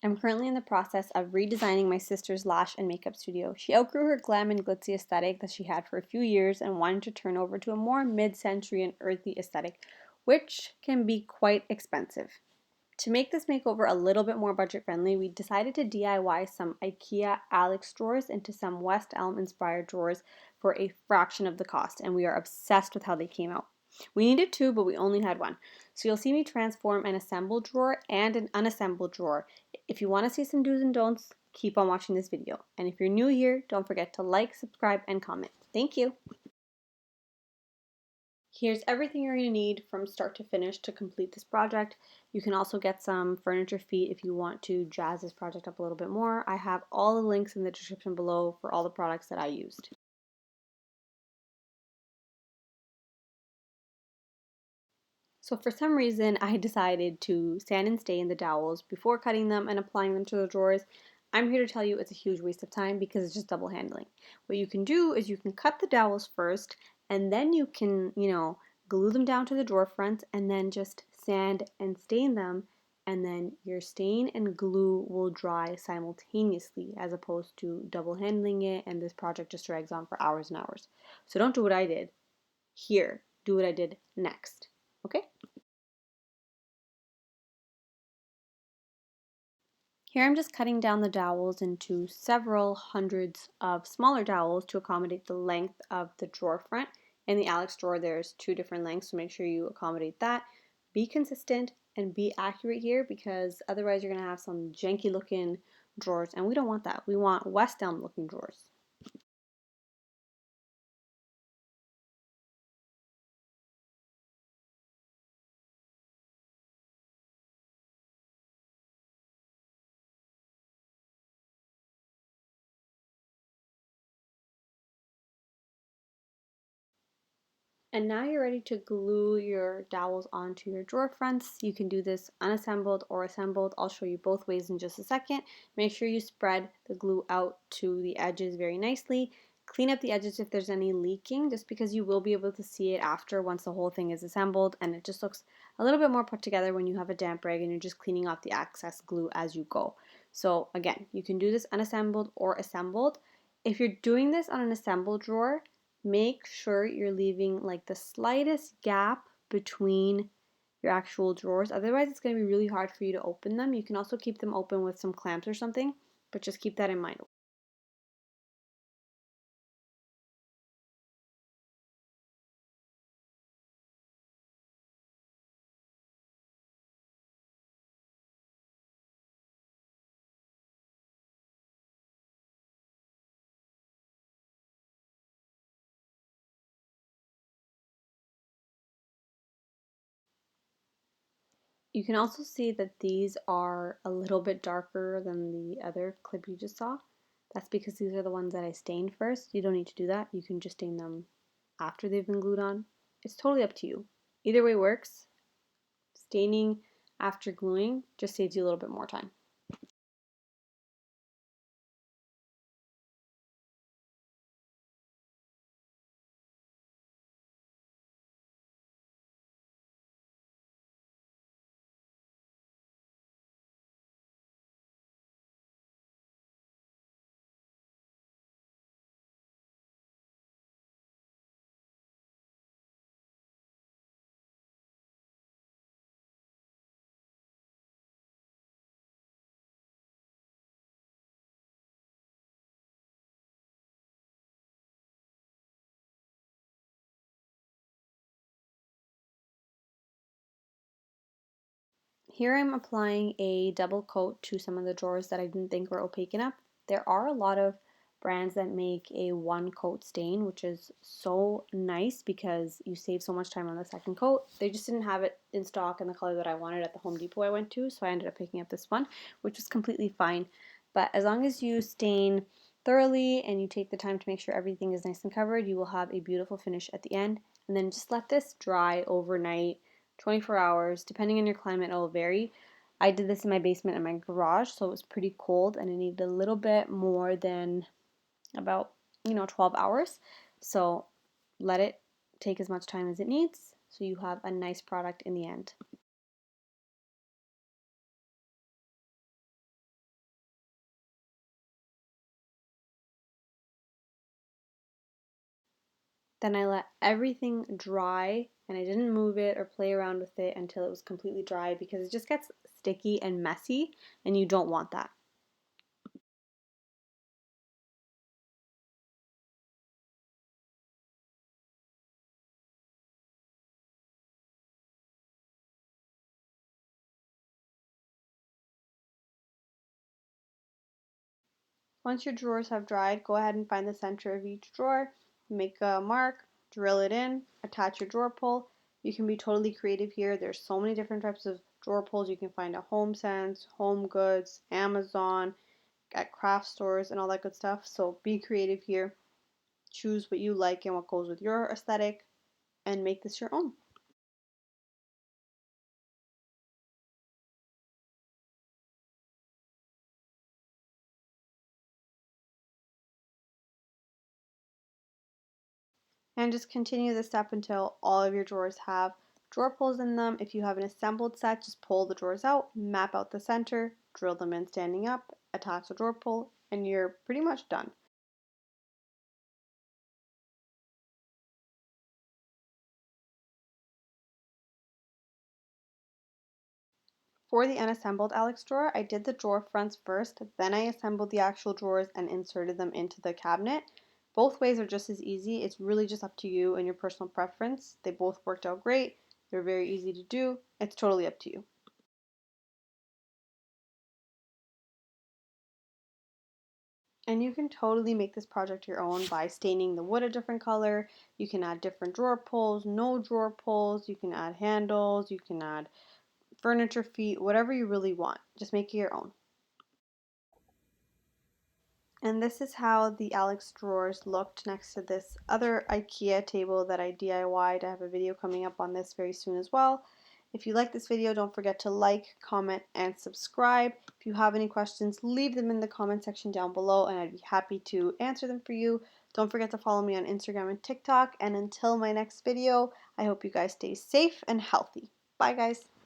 I'm currently in the process of redesigning my sister's lash and makeup studio. She outgrew her glam and glitzy aesthetic that she had for a few years and wanted to turn over to a more mid-century and earthy aesthetic, which can be quite expensive. To make this makeover a little bit more budget friendly, we decided to DIY some IKEA Alex drawers into some West Elm inspired drawers for a fraction of the cost, and we are obsessed with how they came out. We needed two, but we only had one. So you'll see me transform an assembled drawer and an unassembled drawer. If you want to see some do's and don'ts, keep on watching this video. And if you're new here, don't forget to like, subscribe, and comment. Thank you. Here's everything you're going to need from start to finish to complete this project. You can also get some furniture feet if you want to jazz this project up a little bit more. I have all the links in the description below for all the products that I used. So for some reason, I decided to sand and stain the dowels before cutting them and applying them to the drawers. I'm here to tell you it's a huge waste of time because it's just double handling. What you can do is you can cut the dowels first and then you can, glue them down to the drawer fronts and then just sand and stain them, and then your stain and glue will dry simultaneously as opposed to double handling it and this project just drags on for hours and hours. So don't do what I did. Here, do what I did next. Okay? Here I'm just cutting down the dowels into several hundreds of smaller dowels to accommodate the length of the drawer front. In the Alex drawer there's two different lengths, so make sure you accommodate that. Be consistent and be accurate here because otherwise you're going to have some janky looking drawers and we don't want that. We want West Elm looking drawers. And now you're ready to glue your dowels onto your drawer fronts. You can do this unassembled or assembled. I'll show you both ways in just a second. Make sure you spread the glue out to the edges very nicely. Clean up the edges if there's any leaking, just because you will be able to see it after once the whole thing is assembled, and it just looks a little bit more put together when you have a damp rag and you're just cleaning off the excess glue as you go. So again, you can do this unassembled or assembled. If you're doing this on an assembled drawer, make sure you're leaving like the slightest gap between your actual drawers. Otherwise, it's going to be really hard for you to open them. You can also keep them open with some clamps or something, but just keep that in mind. You can also see that these are a little bit darker than the other clip you just saw. That's because these are the ones that I stained first. You don't need to do that. You can just stain them after they've been glued on. It's totally up to you. Either way works. Staining after gluing just saves you a little bit more time. Here I'm applying a double coat to some of the drawers that I didn't think were opaque enough. There are a lot of brands that make a one coat stain, which is so nice because you save so much time on the second coat. They just didn't have it in stock in the color that I wanted at the Home Depot I went to, so I ended up picking up this one, which was completely fine. But as long as you stain thoroughly and you take the time to make sure everything is nice and covered, you will have a beautiful finish at the end. And then just let this dry overnight, 24 hours, depending on your climate, it will vary. I did this in my basement and my garage, so it was pretty cold and it needed a little bit more than about 12 hours. So let it take as much time as it needs so you have a nice product in the end. Then I let everything dry and I didn't move it or play around with it until it was completely dry because it just gets sticky and messy and you don't want that. Once your drawers have dried, go ahead and find the center of each drawer, make a mark, drill it in, attach your drawer pull. You can be totally creative here. There's so many different types of drawer pulls you can find at HomeSense, Home Goods, Amazon, at craft stores, and all that good stuff. So be creative here. Choose what you like and what goes with your aesthetic and make this your own. And just continue this step until all of your drawers have drawer pulls in them. If you have an assembled set, just pull the drawers out, map out the center, drill them in standing up, attach a drawer pull, and you're pretty much done. For the unassembled Alex drawer, I did the drawer fronts first, then I assembled the actual drawers and inserted them into the cabinet. Both ways are just as easy. It's really just up to you and your personal preference. They both worked out great. They're very easy to do. It's totally up to you. And you can totally make this project your own by staining the wood a different color. You can add different drawer pulls, no drawer pulls, you can add handles, you can add furniture feet, whatever you really want. Just make it your own. And this is how the Alex drawers looked next to this other IKEA table that I DIY'd. I have a video coming up on this very soon as well. If you like this video, don't forget to like, comment, and subscribe. If you have any questions, leave them in the comment section down below and I'd be happy to answer them for you. Don't forget to follow me on Instagram and TikTok. And until my next video, I hope you guys stay safe and healthy. Bye guys.